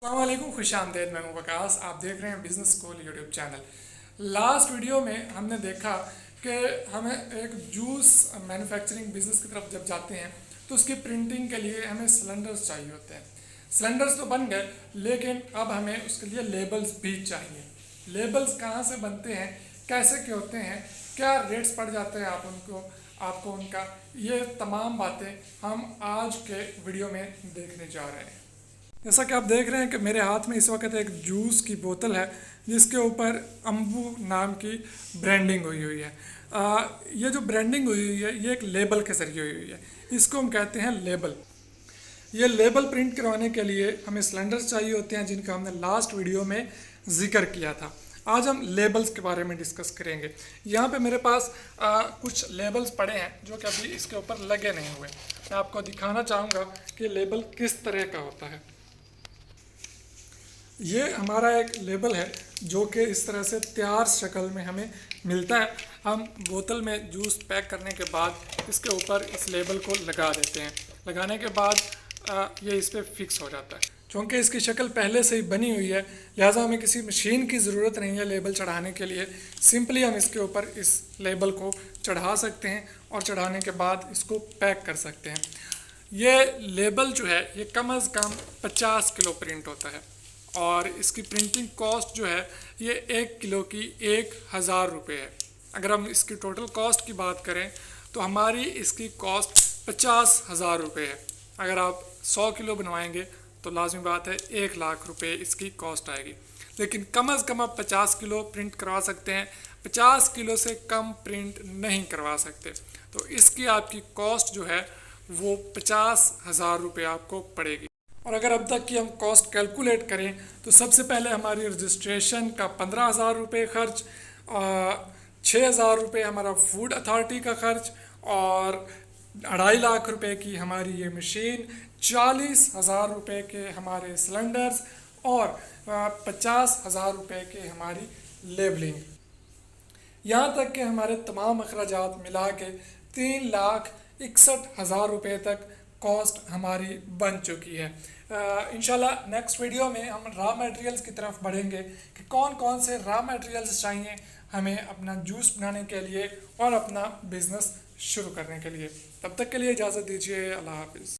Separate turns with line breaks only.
अस्सलामुअलैकुम, खुशामदीद। मैं हूं वकास। आप देख रहे हैं business school YouTube channel. Last video में हमने देखा कि हमें एक जूस मैन्युफैक्चरिंग बिजनेस की तरफ जब जाते हैं तो उसकी प्रिंटिंग के लिए हमें सिलेंडर्स चाहिए होते हैं। सिलेंडर्स तो बन गए, लेकिन अब हमें उसके लिए लेबल्स भी चाहिए। लेबल्स कहाँ से बनते हैं, कैसे क्या होते हैं, क्या रेट्स पड़ जाते हैं आपको उनका, ये तमाम बातें हम आज के वीडियो में देखने जा रहे हैं। जैसा कि आप देख रहे हैं कि मेरे हाथ में इस वक्त एक जूस की बोतल है जिसके ऊपर अम्बू नाम की ब्रांडिंग हुई हुई है। ये जो ब्रांडिंग हुई हुई है ये एक लेबल के जरिए हुई हुई है, इसको हम कहते हैं लेबल। ये लेबल प्रिंट करवाने के लिए हमें सिलेंडर्स चाहिए होते हैं जिनका हमने लास्ट वीडियो में जिक्र किया था। आज हम लेबल्स के बारे में डिस्कस करेंगे। यहाँ पे मेरे पास कुछ लेबल्स पड़े हैं जो कि अभी इसके ऊपर लगे नहीं हुए। मैं आपको दिखाना चाहूँगा कि लेबल किस तरह का होता है। ये हमारा एक लेबल है जो कि इस तरह से तैयार शक्ल में हमें मिलता है। हम बोतल में जूस पैक करने के बाद इसके ऊपर इस लेबल को लगा देते हैं। लगाने के बाद ये इस पर फिक्स हो जाता है। चूँकि इसकी शक्ल पहले से ही बनी हुई है, लिहाजा हमें किसी मशीन की ज़रूरत नहीं है लेबल चढ़ाने के लिए। सिंपली हम इसके ऊपर इस लेबल को चढ़ा सकते हैं और चढ़ाने के बाद इसको पैक कर सकते हैं। ये लेबल जो है ये कम अज़ कम 50 किलो प्रिंट होता है और इसकी प्रिंटिंग कॉस्ट जो है ये 1 किलो की 1000 रुपये है। अगर हम इसकी टोटल कॉस्ट की बात करें तो हमारी इसकी कॉस्ट 50,000 रुपये है। अगर आप 100 किलो बनवाएंगे तो लाजमी बात है 1 लाख रुपये इसकी कॉस्ट आएगी। लेकिन कम अज़ कम आप 50 किलो प्रिंट करवा सकते हैं, 50 किलो से कम प्रिंट नहीं करवा सकते। तो इसकी आपकी कॉस्ट जो है वो 50,000 रुपये आपको पड़ेगी। और अगर अब तक की हम कॉस्ट कैलकुलेट करें तो सबसे पहले हमारी रजिस्ट्रेशन का 15,000 रुपये खर्च, 6,000 रुपये हमारा फूड अथॉरिटी का खर्च और 2.5 लाख रुपए की हमारी ये मशीन, 40,000 रुपये के हमारे सिलेंडर्स और 50,000 रुपये के हमारी लेबलिंग। यहाँ तक कि हमारे तमाम अखराजात मिला के 3,61,000 रुपये तक कॉस्ट हमारी बन चुकी है। इंशाल्लाह नेक्स्ट वीडियो में हम रॉ मटेरियल्स की तरफ बढ़ेंगे कि कौन कौन से रॉ मटेरियल्स चाहिए हमें अपना जूस बनाने के लिए और अपना बिजनेस शुरू करने के लिए। तब तक के लिए इजाज़त दीजिए। अल्लाह हाफिज़।